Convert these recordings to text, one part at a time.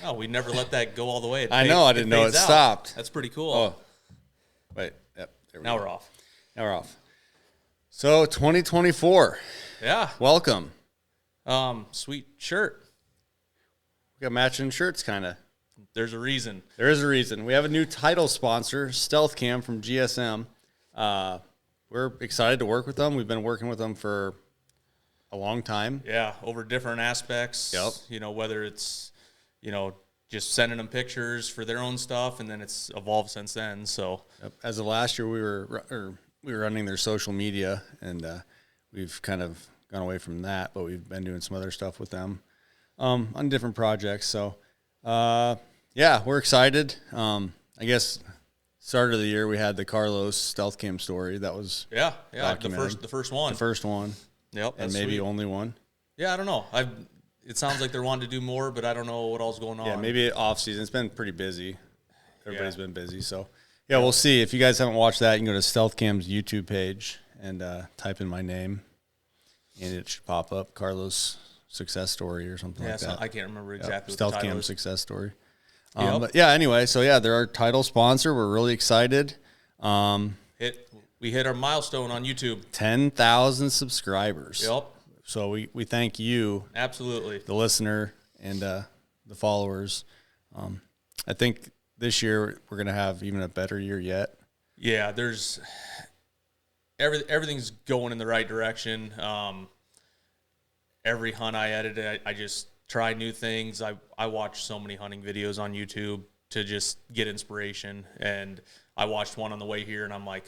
Oh, we never let that go all the way. I know. I didn't know it fades out. stopped. That's pretty cool. Oh, wait. Yep. There we Now go. we're off. Now we're off. So 2024. Yeah. Welcome. Sweet shirt. We got matching shirts, kind of. There's a reason. There is a reason. We have a new title sponsor, Stealth Cam from GSM. We're excited to work with them. We've been working with them for a long time. Yeah, over different aspects. Yep. You know, whether it's, just sending them pictures for their own stuff, and then it's evolved since then. So As of last year, we were running their social media, and we've kind of gone away from that, but we've been doing some other stuff with them on different projects. So, yeah, we're excited. I guess start of the year we had the Carlos Stealth Cam story. That was yeah, documented. the first one. The first one. Yep, And that's maybe sweet. only one. Yeah, I don't know. It sounds like they're wanting to do more, but I don't know what else going on. Yeah, maybe off season. It's been pretty busy. Everybody's Yeah. been busy. So, yeah, we'll see. If you guys haven't watched that, you can go to Stealth Cam's YouTube page and type in my name, and it should pop up, Carlos Success Story or something Yeah, like that. I can't remember exactly what Stealth the title Cam is. Success Story. Yep. But yeah, anyway, so yeah, they're our title sponsor. We're really excited. We hit our milestone on YouTube. 10,000 subscribers. Yep, So we thank you, absolutely. the listener, and the followers. I think this year we're going to have even a better year yet. Yeah, there's everything's going in the right direction. Every hunt I edit, I just try new things. I watch so many hunting videos on YouTube to just get inspiration, and I watched one on the way here, and I'm like,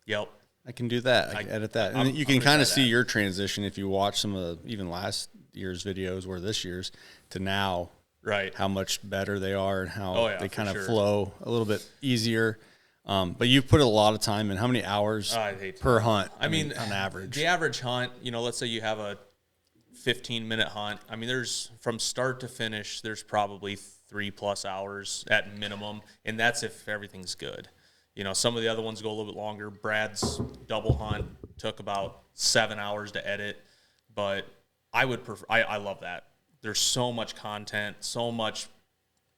yep. I can do that. I can edit that. And I'm you can gonna kind try of see that. your transition if you watch some of the, even last year's videos or this year's to now, Right. how much better they are and how Oh, yeah, they for kind of sure. flow a little bit easier. But you've put a lot of time in. How many hours I hate per hunt? I mean, on average. the average hunt, let's say you have a 15-minute hunt. I mean, there's from start to finish, there's probably 3+ hours at minimum, and that's if everything's good. Some of the other ones go a little bit longer. Brad's double hunt took about 7 hours to edit, but I would prefer. I love that. There's so much content, so much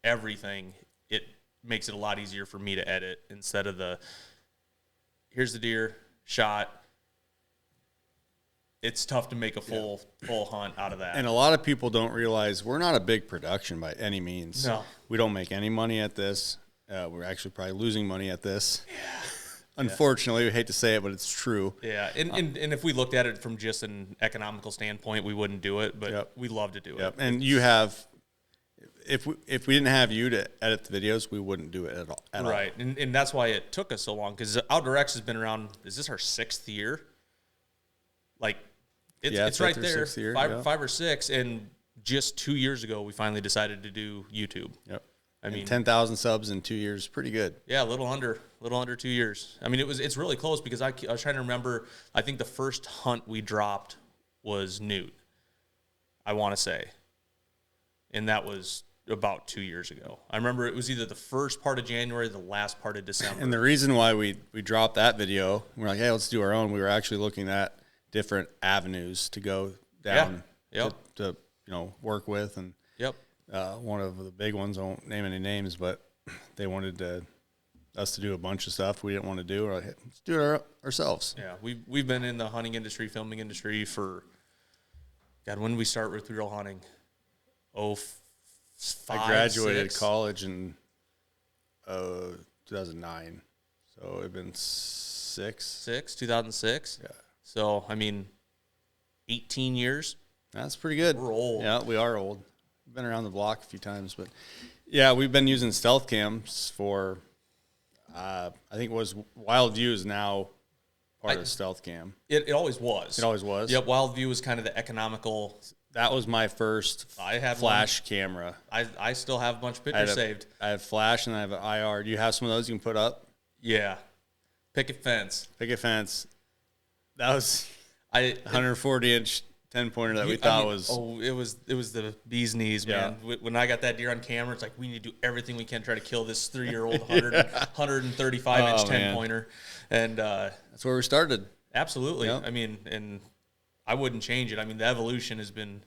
everything. It makes it a lot easier for me to edit instead of here's the deer shot. It's tough to make a full hunt out of that. And a lot of people don't realize we're not a big production by any means. No. We don't make any money at this. We're actually probably losing money at this. Yeah. Unfortunately, we hate to say it, but it's true. Yeah, and if we looked at it from just an economical standpoint, we wouldn't do it, but Yep. we love to do it. Yep. And you have, if we didn't have you to edit the videos, we wouldn't do it at all. Right, and that's why it took us so long, because Outdoor X has been around, is this our 6th year? Like, it's right fifth or there, sixth year, five, yeah. 5 or 6, and just 2 years ago, we finally decided to do YouTube. Yep. I mean, 10,000 subs in 2 years, pretty good. yeah, a little under 2 years. I mean, it's really close, because I was trying to remember. I think the first hunt we dropped was Newt, I want to say, and that was about 2 years ago. I remember it was either the first part of January, or the last part of December. And the reason why we dropped that video, we're like, hey, let's do our own. We were actually looking at different avenues to go down Yep. to work with. And Yep. one of the big ones, I won't name any names, but they wanted us to do a bunch of stuff we didn't want to do. We're like, hey, let's do it ourselves. Yeah, we've been in the hunting industry, filming industry for, God, when did we start with real hunting? I graduated 6? college in 2009, so it's been 2006. Yeah, So, I mean, 18 years. that's pretty good. We're old. Yeah, we are old. We've been around the block a few times, but yeah, we've been using stealth cams for. I think it was Wild View is now part of stealth cam. It always was. It always was. Yep, Wild View was kind of the economical. That was my first I had flash camera. I still have a bunch of I pictures have saved. I have flash and I have an IR. Do you have some of those you can put up? Yeah. Picket fence. Picket fence. That was I 140-inch 10-pointer that we I thought mean, was. Oh, it was the bee's knees, man. When I got that deer on camera, it's like we need to do everything we can to try to kill this 3-year-old 135-inch 10-pointer. And That's where we started. absolutely. Yep. I mean, and I wouldn't change it. I mean, the evolution has been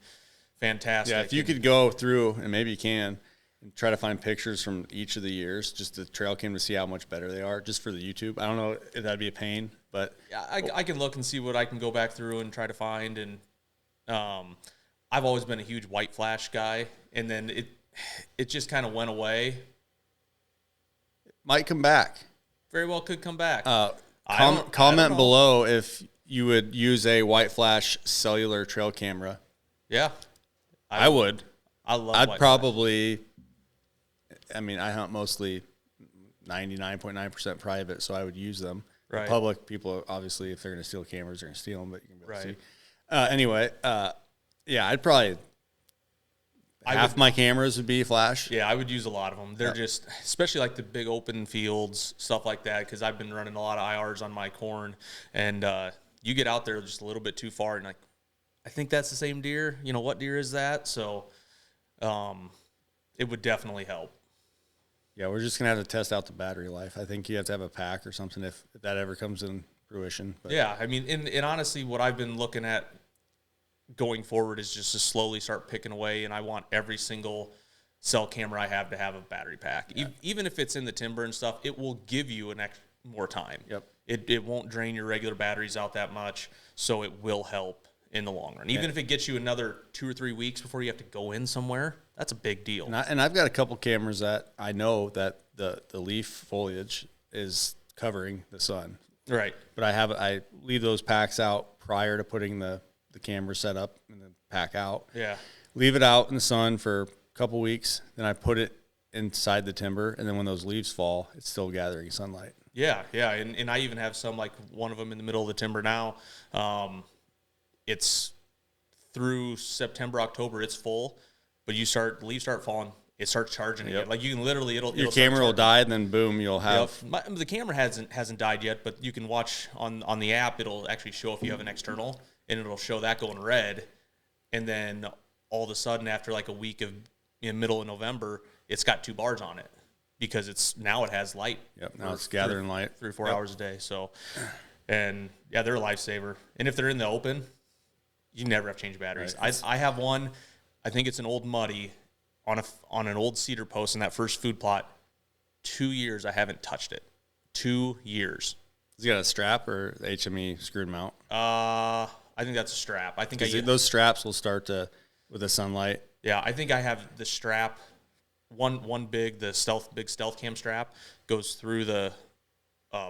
fantastic. Yeah, if you could go through, and maybe you can, and try to find pictures from each of the years, just the trail cam to see how much better they are, just for the YouTube. I don't know if that'd be a pain, but Yeah, I can look and see what I can go back through and try to find. And I've always been a huge white flash guy, and then it just kind of went away. might come back. Very well could come back. Comment below if you would use a white flash cellular trail camera. Yeah, I would. I'd white probably. Flash. I mean, I hunt mostly 99.9% private, so I would use them. Right. The public people, obviously, if they're going to steal cameras, they're going to steal them. But you can be able to right. see. Anyway, yeah, I'd probably. Half my cameras would be flash. Yeah, I would use a lot of them. They're just, especially like the big open fields, stuff like that, because I've been running a lot of IRs on my corn, and you get out there just a little bit too far, and like, I think that's the same deer. You know, what deer is that? So it would definitely help. Yeah, we're just going to have to test out the battery life. I think you have to have a pack or something if that ever comes in fruition. But. Yeah, I mean, and honestly, what I've been looking at going forward is just to slowly start picking away, and I want every single cell camera I have to have a battery pack. Yeah. Even if it's in the timber and stuff, it will give you more time. Yep. It won't drain your regular batteries out that much, so it will help in the long run. Even if it gets you another 2 or 3 weeks before you have to go in somewhere, that's a big deal. And I've got a couple cameras that I know that the leaf foliage is covering the sun. Right. But I leave those packs out prior to putting the camera set up and then pack out. Yeah. Leave it out in the sun for a couple weeks. Then I put it inside the timber. And then when those leaves fall, it's still gathering sunlight. Yeah. Yeah. And I even have some, like one of them in the middle of the timber now. It's through September, October, it's full, but leaves start falling. It starts charging again. Like you can literally, your camera will die, and then boom, you'll have. Yep. The camera hasn't died yet, but you can watch on the app. It'll actually show if you have an external, and it'll show that going red, and then all of a sudden after like a week of middle of November, it's got 2 bars on it because it has light. Yep. Now it's gathering light 3 or 4 hours a day. So, and yeah, they're a lifesaver. And if they're in the open, you never have to change batteries. Right. I have one. I think it's an old Muddy on an old cedar post in that first food plot. 2 years I haven't touched it. 2 years. Has it got a strap or HME screwed mount? I think that's a strap. I think those straps will start with the sunlight. Yeah, I think I have the strap. One big stealth cam strap goes through the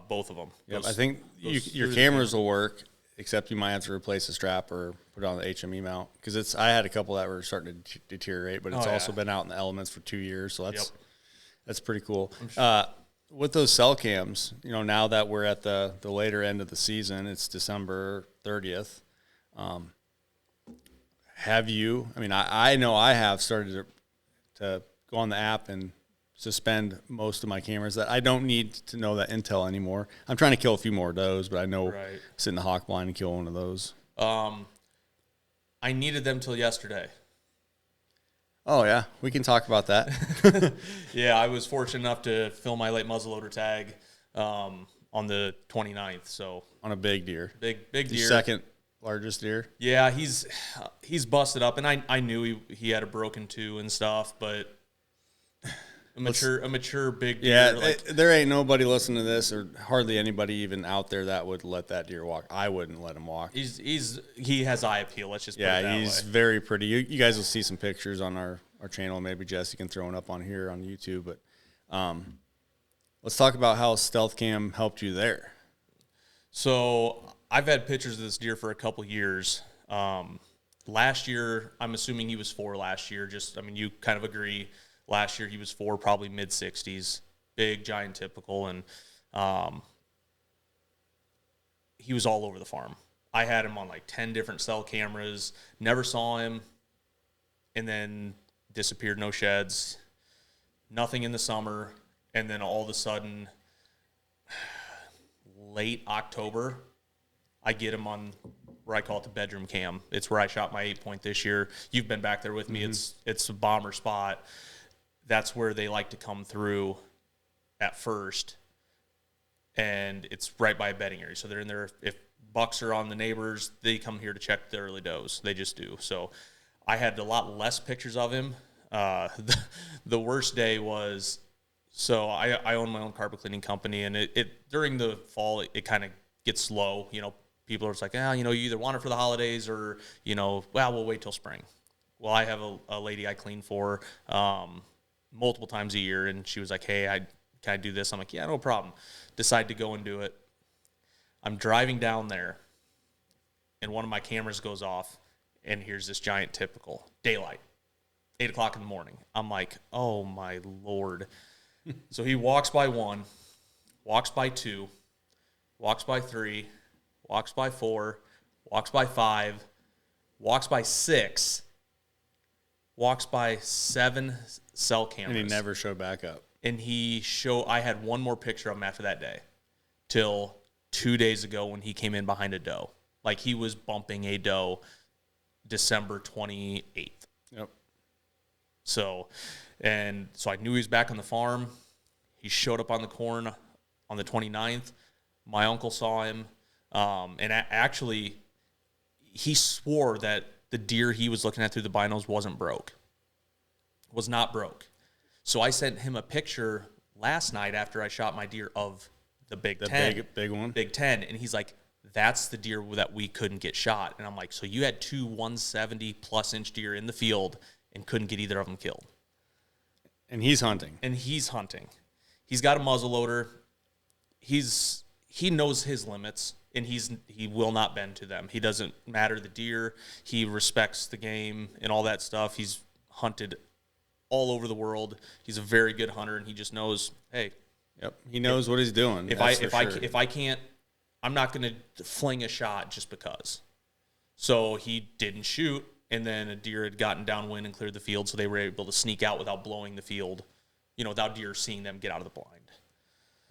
both of them. Yep, I think your cameras will work. Except you might have to replace the strap or put it on the HME mount because I had a couple that were starting to deteriorate, but it's also been out in the elements for 2 years, so that's pretty cool. Sure. With those cell cams, now that we're at the later end of the season, it's December 30th. Have you? I mean, I know I have started to go on the app and suspend most of my cameras that I don't need to know that intel anymore. I'm trying to kill a few more of those, but I know sit in the hawk blind and kill one of those. I needed them till yesterday. Oh yeah, we can talk about that. Yeah, I was fortunate enough to fill my late muzzleloader tag on the 29th. So on a big deer, big deer, second largest deer. Yeah, he's busted up, and I knew he had a broken 2 and stuff, but. A mature big deer. Yeah, there ain't nobody listening to this, or hardly anybody even out there that would let that deer walk. I wouldn't let him walk. He has eye appeal. Let's just put it that way. He's very pretty. You guys will see some pictures on our channel. Maybe Jesse can throw it up on here on YouTube. But let's talk about how Stealth Cam helped you there. So I've had pictures of this deer for a couple years. Last year, I'm assuming he was 4 last year. You kind of agree. Last year he was 4, probably mid-60s, big, giant, typical, and he was all over the farm. I had him on like 10 different cell cameras, never saw him, and then disappeared, no sheds, nothing in the summer, and then all of a sudden, late October, I get him on where I call it the bedroom cam. It's where I shot my 8-point this year. You've been back there with me. It's a bomber spot. That's where they like to come through at first, and it's right by a bedding area. So they're in there. If bucks are on the neighbors, they come here to check the early does. They just do. So I had a lot less pictures of him. The worst day was, so I own my own carpet cleaning company, and it during the fall it kind of gets slow. You know, people are just like, you know, you either want it for the holidays or, you know, well, we'll wait till spring. Well, I have a lady I clean for multiple times a year, and she was like, hey, can I do this? I'm like, yeah, no problem. Decide to go and do it. I'm driving down there, and one of my cameras goes off, and here's this giant typical daylight, 8 o'clock in the morning. I'm like, oh my Lord. So he walks by 1, walks by 2, walks by 3, walks by 4, walks by 5, walks by 6, walks by 7 cell cameras. And he never showed back up. And I had one more picture of him after that day till 2 days ago when he came in behind a doe. Like, he was bumping a doe December 28th. Yep. So I knew he was back on the farm. He showed up on the corn on the 29th. My uncle saw him. And actually, he swore that the deer he was looking at through the binos was not broke. So I sent him a picture last night after I shot my deer of the Big 10. Big one? Big 10. And he's like, that's the deer that we couldn't get shot. And I'm like, so you had 2 170-plus inch deer in the field and couldn't get either of them killed. And he's hunting. He's got a muzzleloader. He knows his limits, and he will not bend to them. He doesn't matter the deer. He respects the game and all that stuff. He's hunted all over the world. He's a very good hunter, and he just knows, hey. Yep. He knows what he's doing. If I can't, I'm not going to fling a shot just because. So he didn't shoot, and then a deer had gotten downwind and cleared the field, so they were able to sneak out without blowing the field, you know, without deer seeing them get out of the blind.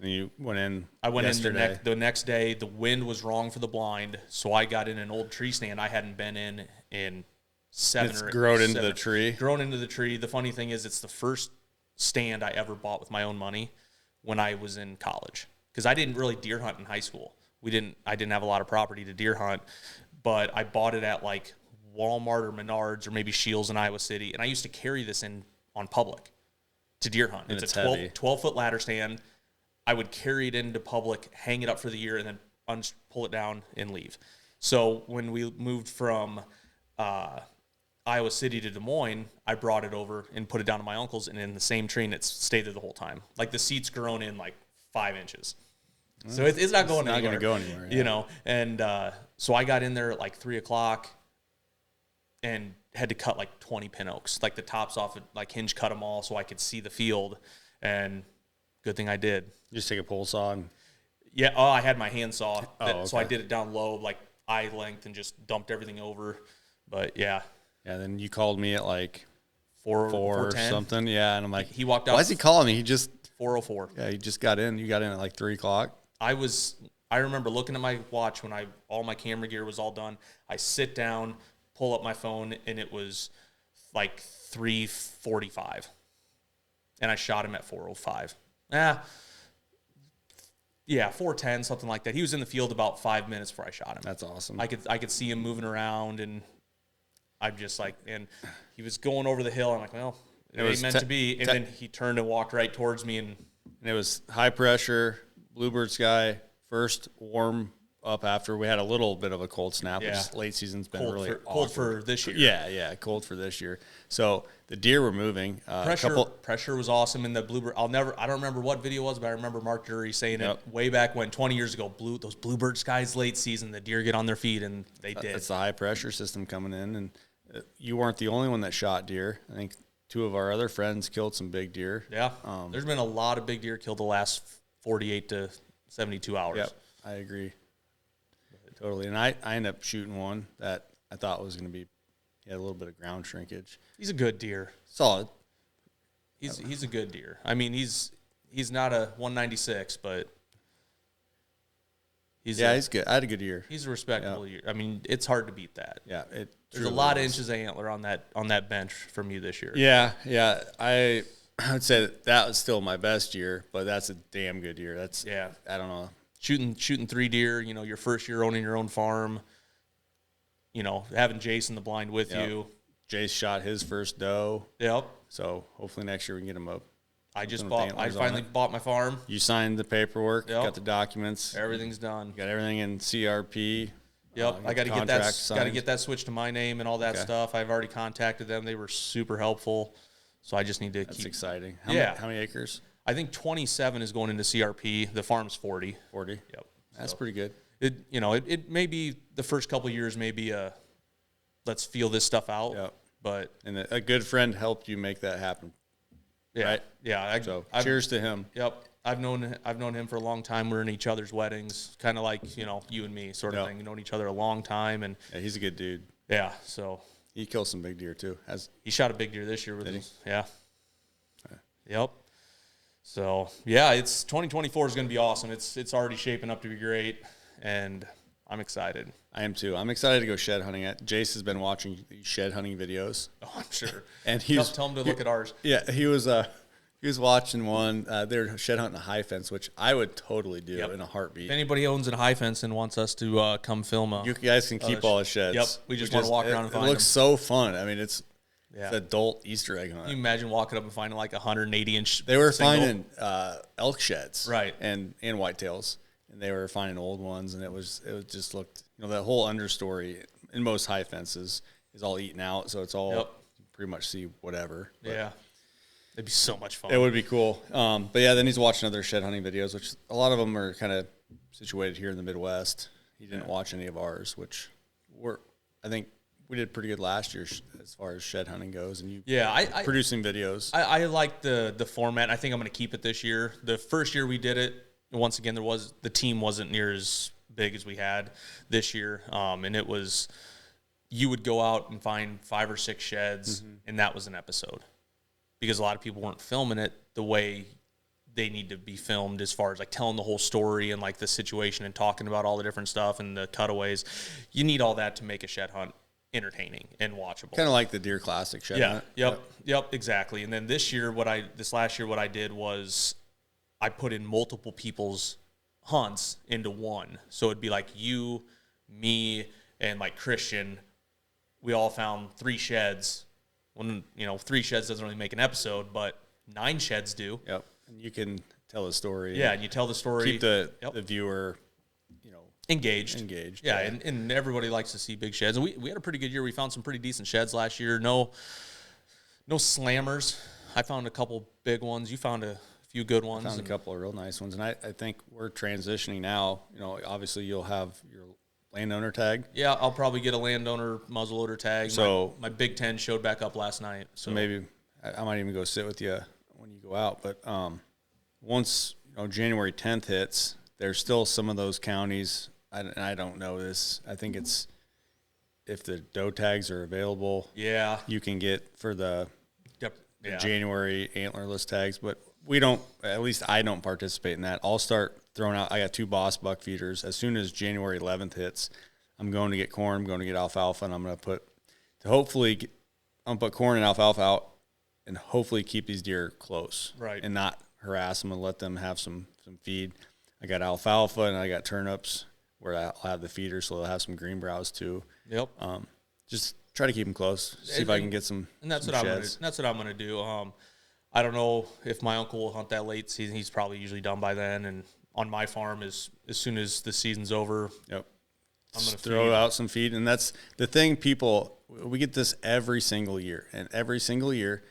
And you went in. I went yesterday. in the next day. The wind was wrong for the blind, so I got in an old tree stand I hadn't been in 7 It's or 8 grown into the tree. Grown into the tree. The funny thing is, it's the first stand I ever bought with my own money when I was in college, because I didn't really deer hunt in high school. I didn't have a lot of property to deer hunt, but I bought it at like Walmart or Menards or maybe Scheels in Iowa City, and I used to carry this in on public to deer hunt. And it's it's a 12-foot ladder stand. I would carry it into public, hang it up for the year, and then pull it down and leave. So when we moved from Iowa City to Des Moines, I brought it over and put it down to my uncle's, and in the same tree, and it's stayed there the whole time. Like, the seat's grown in like 5 inches. So it's not going anywhere. It's not going to go anywhere. Yeah. You know, and so I got in there at like 3 o'clock and had to cut like 20 pin oaks, like the tops off, like hinge cut them all so I could see the field, and good thing I did. You just take a pole saw and... Yeah, I had my hand saw, okay. So I did it down low, like eye length, and just dumped everything over. But yeah. Yeah, then you called me at like 4 or 4:10. something. Yeah, and I'm like, he walked out. Why is he calling me? He just... 4:04. Yeah, he just got in. You got in at like 3 o'clock. I remember looking at my watch when all my camera gear was all done. I sit down, pull up my phone, and it was like 3:45. And I shot him at 4:05. Yeah, 4:10, something like that. He was in the field about 5 minutes before I shot him. That's awesome. I could see him moving around, and I'm just like, and he was going over the hill. I'm like, well, it ain't meant to be. And then he turned and walked right towards me, and it was high pressure, bluebird sky, first warm up after we had a little bit of a cold snap. Yeah. Which late season's been cold really cold for this year. Yeah, cold for this year. So the deer were moving. Pressure was awesome in the bluebird. I don't remember what video it was, but I remember Mark Drury saying it way back when, 20 years ago. Those bluebird skies late season, the deer get on their feet, and they did. It's the high pressure system coming in, and you weren't the only one that shot deer. I think 2 of our other friends killed some big deer. Yeah, there's been a lot of big deer killed the last 48 to 72 hours. Yep, I agree. Totally. And I ended up shooting one that I thought was going to be, he had a little bit of ground shrinkage. He's a good deer. Solid. He's a good deer. I mean, he's not a 196, but he's good. I had a good year. He's a respectable year. I mean, it's hard to beat that. Yeah, there's a lot of inches of antler on that bench from you this year. Yeah. I would say that was still my best year, but that's a damn good year. I don't know. Shooting 3 deer, you know, your first year owning your own farm, you know, having Jason the blind with you, Jace shot his first doe. Yep. So hopefully next year we can get him up. I finally bought my farm. You signed the paperwork, Yep. got the documents. Everything's done. You got everything in CRP. Yep. I got to get that switched to my name and all that Okay. stuff. I've already contacted them. They were super helpful. So I just need to That's exciting. Yeah. How many acres? I think 27 is going into CRP. The farm's 40. 40. Yep. That's So pretty good. it may be the first couple of years, maybe let's feel this stuff out. Yep. But And a good friend helped you make that happen. yeah, Right. yeah. So cheers to him. Yep. I've known him for a long time. We're in each other's weddings, kind of like, you and me sort of Yep. thing. We've known each other a long time. And Yeah, he's a good dude. yeah, so He kills some big deer too. he shot a big deer this year with Did he? us. Yeah. Yep. So yeah, 2024 is going to be awesome. It's already shaping up to be great, and I'm excited. I am too. I'm excited to go shed hunting. Jace has been watching these shed hunting videos. Oh, I'm sure. And tell him to look at ours. Yeah, he was watching one. They're shed hunting a high fence, which I would totally do Yep. in a heartbeat. If anybody owns a high fence and wants us to come film You guys can keep all the sheds. Yep, we just wanna walk around and find It looks so fun. I mean, it's yeah. adult Easter egg hunt. Can you imagine walking up and finding like 180-inch? They were single? finding elk sheds, Right. and whitetails, and they were finding old ones, and it just looked, that whole understory in most high fences is all eaten out, so it's all Yep. pretty much see whatever. But Yeah, it'd be so much fun. it would be cool. But yeah, then he's watching other shed hunting videos, which a lot of them are kind of situated here in the Midwest. He didn't watch any of ours, which I think we did pretty good last year as far as shed hunting goes, and you I producing videos. I like the format. I think I'm going to keep it this year. The first year we did it, once again, the team wasn't near as big as we had this year, and it was you would go out and find 5 or 6 sheds, and that was an episode because a lot of people weren't filming it the way they need to be filmed as far as like telling the whole story and like the situation and talking about all the different stuff and the cutaways. You need all that to make a shed hunt entertaining and watchable. Kind of like the Deer Classic shed hunt. Yep, exactly. And then this last year, what I did was I put in multiple people's hunts into one. So it'd be like you, me, and like Christian. We all found 3 sheds. When 3 sheds doesn't really make an episode, but 9 sheds do. Yep. And you can tell the story. Yeah, and you tell the story. Keep the viewer, engaged. Yeah. And everybody likes to see big sheds. And we had a pretty good year. We found some pretty decent sheds last year. No slammers. I found a couple big ones. You found a few good ones. Found a couple of real nice ones. And I think we're transitioning now. Obviously you'll have your landowner tag. Yeah, I'll probably get a landowner muzzleloader tag. So my Big Ten showed back up last night. So maybe I might even go sit with you when you go out. But once January 10th hits, there's still some of those counties. I don't know this. I think it's if the doe tags are available. Yeah. You can get for the Yeah. January antlerless tags, but we don't. At least I don't participate in that. I'll start throwing out. I got 2 Boss buck feeders. As soon as January 11th hits, I'm going to get corn. I'm going to get alfalfa, and I'm going to put corn and alfalfa out, and hopefully keep these deer close, Right. and not harass them and let them have some feed. I got alfalfa and I got turnips where I'll have the feeder, so they'll have some green browse too. Yep. Just try to keep them close. See if I can get some. And that's some what sheds. that's what I'm gonna do. I don't know if my uncle will hunt that late season. He's probably usually done by then. And on my farm, as soon as the season's over, Yep. I'm gonna throw out some feed, and that's the thing. We get this every single year, and every single year,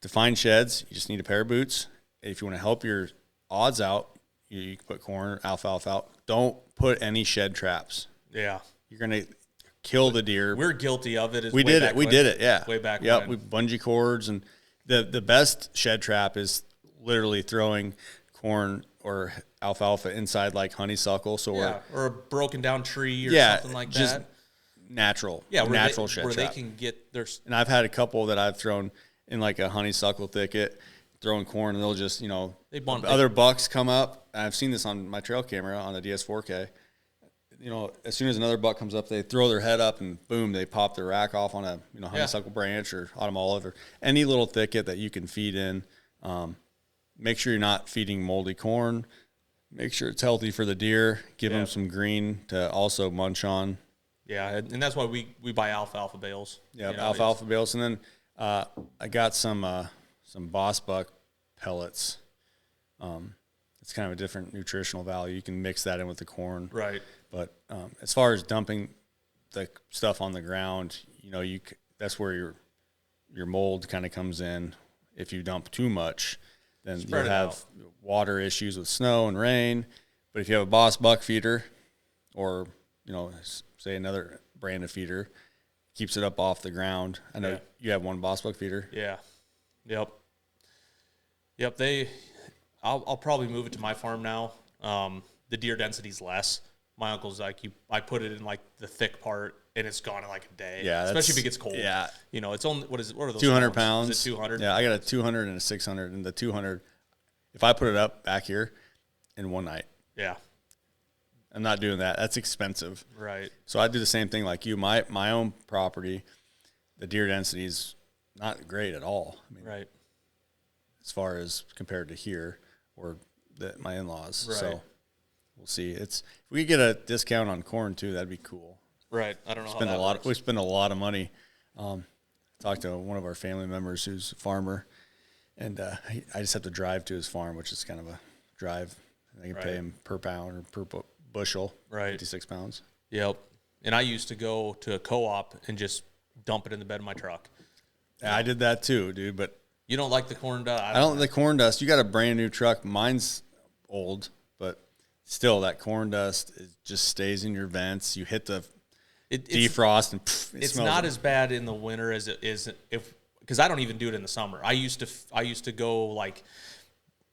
to find sheds, you just need a pair of boots. If you want to help your odds out, you can put corn, alfalfa out. Don't put any shed traps. Yeah. You're gonna kill the deer. We're guilty of it. We did it. Yeah. Way back Yep. when. We bungee cords, and the best shed trap is literally throwing corn or alfalfa inside like honeysuckle. So or a broken down tree or something like just that. Natural. Yeah, natural shed where trap. they can get their. And I've had a couple that I've thrown in like a honeysuckle thicket, throwing corn, and they'll just, other bucks come up. I've seen this on my trail camera on the DS4K. As soon as another buck comes up, they throw their head up and boom, they pop their rack off on a honeysuckle branch or autumn olive or any little thicket that you can feed in. Make sure you're not feeding moldy corn. Make sure it's healthy for the deer. Give them some green to also munch on. Yeah, and that's why we buy alfalfa bales. Yeah, You know, alfalfa bales, and then I got some Boss Buck pellets. It's kind of a different nutritional value. You can mix that in with the corn. Right. But as far as dumping the stuff on the ground, that's where your mold kind of comes in. If you dump too much, then Spread you'll it have out. water issues with snow and rain. But if you have a Boss Buck feeder, or say another brand of feeder, keeps it up off the ground. I know you have one Boss Buck feeder. Yeah. Yep. I'll probably move it to my farm now. The deer density's less. My uncle's like, I put it in like the thick part, and it's gone in like a day. Yeah, especially if it gets cold. Yeah, it's only what are those? 200 pounds? pounds. Is it 200? Yeah, I got a 200 and a 600, and the 200. If I put it up back here in one night, Yeah. I'm not doing that. That's expensive. Right. So I do the same thing like you. My own property, the deer density is not great at all. I mean, Right. as far as compared to here or my in-laws. Right. So we'll see. If we could get a discount on corn too, that'd be cool. Right. I don't know. We spend a lot of money. Talked to one of our family members who's a farmer, and I just have to drive to his farm, which is kind of a drive. I can pay him per pound or per bushel, Right. 56 pounds. Yep. And I used to go to a co-op and just dump it in the bed of my truck. Yeah, I did that too, dude. But You don't like the corn dust? I don't like the corn dust. You got a brand new truck. Mine's old, but still, that corn dust just stays in your vents. You hit the defrost, and it's not as bad in the winter as it is because I don't even do it in the summer. I used to go like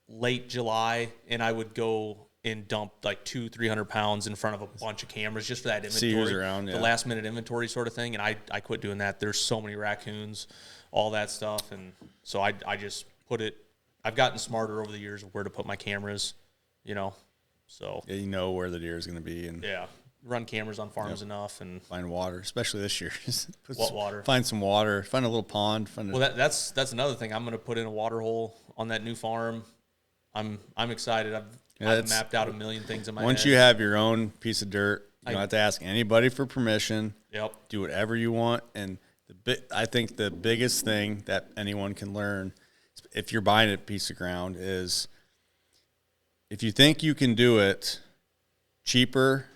late July, and I would go and dump like 200-300 pounds in front of a bunch of cameras just for that inventory, See who's around, the last minute inventory sort of thing. And I quit doing that. There's so many raccoons, all that stuff, and so I just put it. I've gotten smarter over the years of where to put my cameras, So Yeah, you know where the deer is going to be, and run cameras on farms enough, and find water, especially this year. What water? Find some water. Find a little pond. Well, that's another thing. I'm going to put in a water hole on that new farm. I'm excited. I've mapped out a million things in my head. Once you have your own piece of dirt, you don't have to ask anybody for permission. Yep. Do whatever you want. And I think the biggest thing that anyone can learn, if you're buying a piece of ground, is if you think you can do it cheaper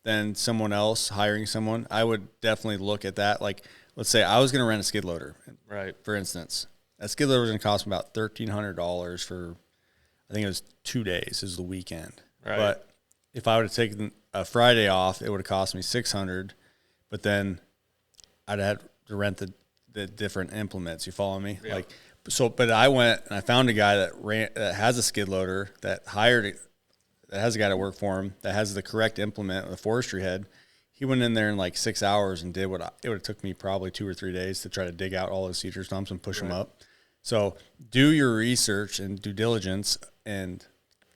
than someone else, hiring someone, I would definitely look at that. Like, let's say I was going to rent a skid loader, Right. for instance. That skid loader was going to cost me about $1,300 for, I think it was 2 days, is the weekend. Right. But if I would have taken a Friday off, it would have cost me $600. But then I'd have to rent the different implements. You follow me? Yeah. But I went and I found a guy that has a skid loader, that has a guy to work for him that has the correct implement with a forestry head. He went in there in like 6 hours and did it would have took me probably 2 or 3 days to try to dig out all those cedar stumps and push them up. So do your research and due diligence and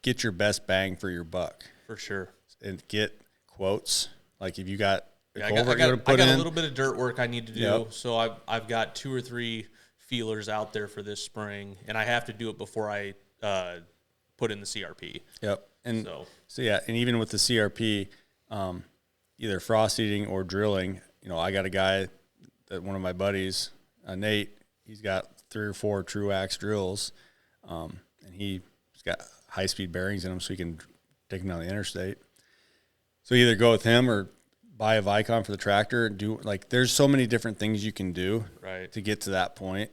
get your best bang for your buck. For sure. And get quotes. Like if you got I got a little bit of dirt work I need to do. Yep. So I've got 2 or 3 feelers out there for this spring, and I have to do it before I put in the CRP. Yep. And so yeah, and even with the CRP, either frost eating or drilling, I got a guy that one of my buddies, Nate, he's got 3 or 4 Truax drills, and he's got high speed bearings in them so he can take them down the interstate. So either go with him or buy a Vicon for the tractor. There's so many different things you can do to get to that point.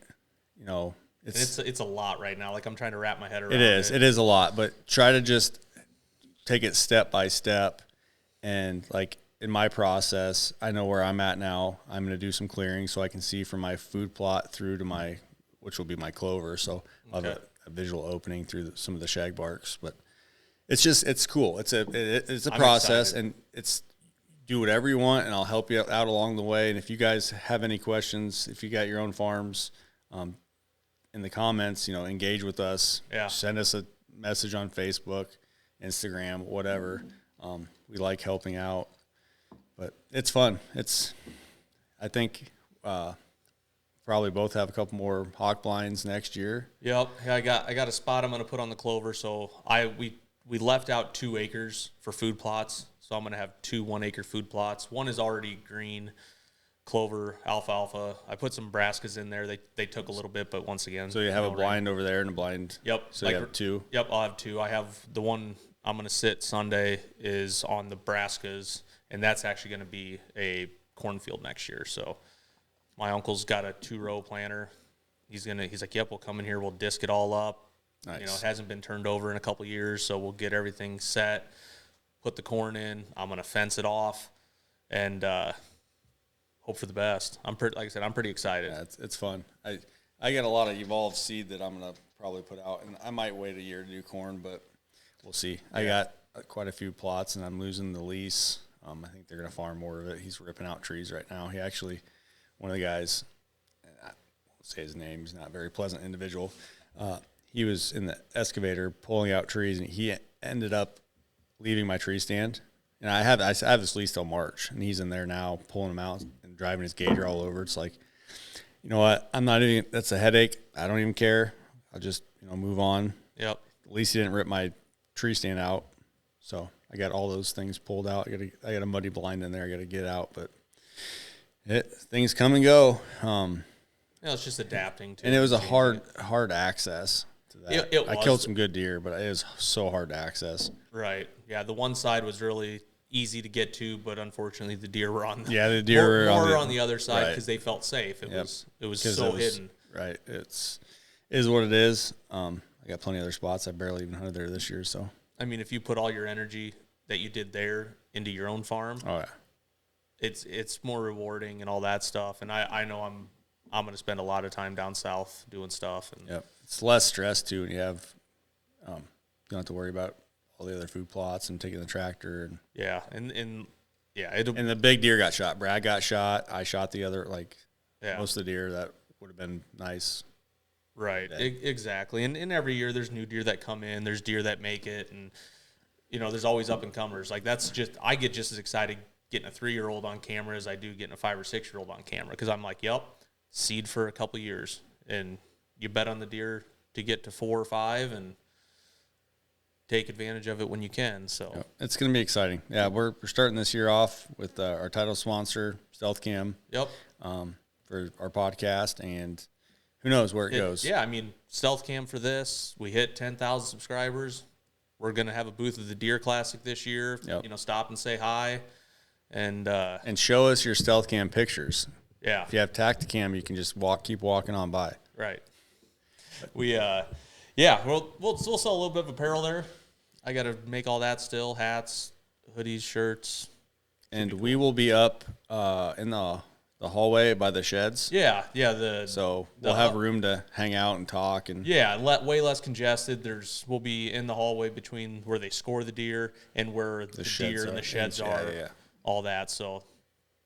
It's a lot right now. Like I'm trying to wrap my head around it. It is a lot, but try to just take it step by step. And like in my process, I know where I'm at now. I'm going to do some clearing so I can see from my food plot through to which will be my clover. So I'll have a visual opening through some of the shag barks, but it's cool. It's a process, and do whatever you want, and I'll help you out along the way. And if you guys have any questions, if you got your own farms, in the comments, engage with us. Yeah. Send us a message on Facebook, Instagram, whatever. We like helping out, but it's fun. I think probably both have a couple more hawk blinds next year. Yep. I got a spot I'm going to put on the clover. So we we left out 2 acres for food plots. So I'm going to have 2 1-acre food plots. One is already green, clover, alfalfa. I put some brassicas in there. They took a little bit, but once again. So you have a no blind over there and a blind. Yep. So you have 2. Yep, I'll have 2. I have the one I'm going to sit Sunday is on the brassicas, and that's actually going to be a cornfield next year. So my uncle's got a 2-row planter. He's like, yep, we'll come in here, we'll disc it all up. Nice. You know, it hasn't been turned over in a couple of years, so we'll get everything set, put the corn in. I'm going to fence it off, and hope for the best. Like I said, I'm pretty excited. Yeah, it's fun. I got a lot of evolved seed that I'm gonna probably put out, and I might wait a year to do corn, but we'll see. I got quite a few plots, and I'm losing the lease. I think they're gonna farm more of it. He's ripping out trees right now. He actually, one of the guys, I won't say his name. He's not a very pleasant individual. He was in the excavator pulling out trees, and he ended up leaving my tree stand. And I have this lease till March, and he's in there now pulling them out and driving his gator all over. It's like, you know what? I'm not even. That's a headache. I don't even care. I'll just move on. Yep. At least he didn't rip my tree stand out. So I got all those things pulled out. I got a muddy blind in there. I got to get out, but things come and go. It's just adapting to. And it was a hard access to that. It I was. killed some good deer, but it was so hard to access. Right. Yeah. The one side was really easy to get to, but unfortunately the deer were on the deer were on the other side because they felt safe. It was so hidden. Right. It is what it is. I got plenty of other spots. I barely even hunted there this year. So I mean, if you put all your energy that you did there into your own farm, it's more rewarding and all that stuff. And I know I'm going to spend a lot of time down south doing stuff. And it's less stress too, and you have you don't have to worry about all the other food plots and taking the tractor and and the big deer got shot. Brad got shot. I shot the other most of the deer. That would have been nice. Right, exactly. And every year there's new deer that come in. There's deer that make it, and there's always up and comers. Like I get just as excited getting a 3-year-old on camera as I do getting a 5 or 6-year-old on camera because I'm like, yep, seed for a couple years, and you bet on the deer to get to 4 or 5 and take advantage of it when you can. So it's going to be exciting. Yeah, we're starting this year off with our title sponsor, Stealth Cam. Yep. For our podcast, and who knows where it goes. Yeah, I mean, Stealth Cam for this. We hit 10,000 subscribers. We're going to have a booth at the Deer Classic this year. Yep. Stop and say hi, and show us your Stealth Cam pictures. Yeah. If you have Tacticam, you can just keep walking on by. Right. We'll sell a little bit of apparel there. I got to make all that still: hats, hoodies, shirts. And we will be up in the hallway by the sheds. Yeah. So we'll have room to hang out and talk and. Yeah, way less congested. We'll be in the hallway between where they score the deer and where the deer and the sheds are. Yeah. All that. So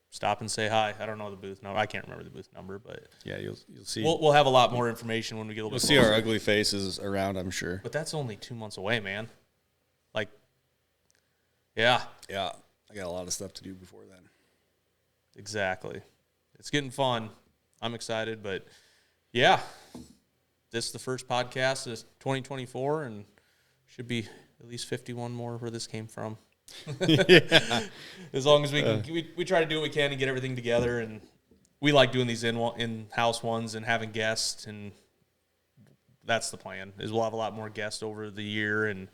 stop and say hi. I don't know the booth number. I can't remember the booth number, but yeah, you'll see. We'll have a lot more information when we get a little bit closer. We'll see our ugly faces around, I'm sure. But that's only 2 months away, man. Yeah. I got a lot of stuff to do before then. Exactly. It's getting fun. I'm excited, but yeah, this is the first podcast of 2024, and should be at least 51 more where this came from. As long as we can, we try to do what we can and get everything together, and we like doing these in-house ones and having guests, and that's the plan. Is we'll have a lot more guests over the year, and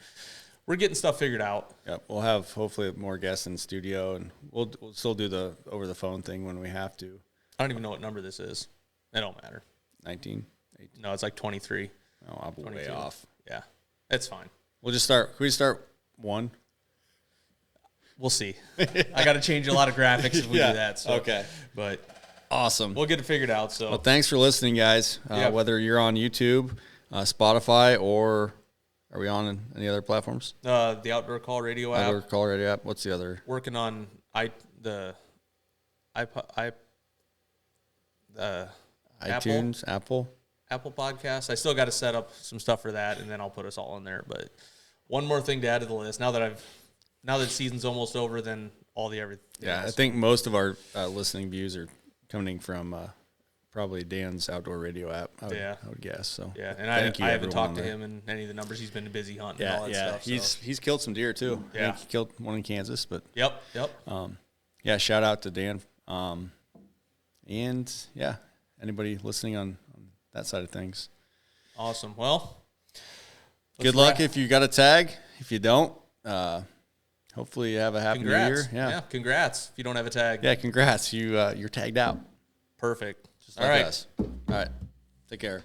we're getting stuff figured out. Yep, we'll have hopefully more guests in the studio, and we'll still do the over the phone thing when we have to. I don't even know what number this is. It don't matter. 19, 18. No, it's like 23. Oh, I'll be way off. Yeah, it's fine. We'll just start. Can we start 1? We'll see. I got to change a lot of graphics if we do that. So. Okay. But awesome. We'll get it figured out. So. Well, thanks for listening, guys. Whether you're on YouTube, Spotify, or are we on any other platforms? The Outdoor Call Radio app. Outdoor Call Radio app. What's the other? Working on iTunes, Apple Podcast. I still got to set up some stuff for that, and then I'll put us all in there. But one more thing to add to the list. Now that season's almost over, then all the everything. Yeah, else. I think most of our listening views are coming from probably Dan's outdoor radio app. I would guess. So yeah, and thank you, I haven't everyone talked to there. him and any of the numbers. He's been busy hunting and all that stuff. He's killed some deer too. I Yeah. think he killed one in Kansas, but Yep. yeah, shout out to Dan. And yeah, anybody listening on that side of things. Awesome. Well, Good luck if you got a tag. If you don't, hopefully you have a happy New Year. Yeah. Congrats. If you don't have a tag. Yeah, congrats. You're tagged out. Perfect. Just like us. All right. Take care.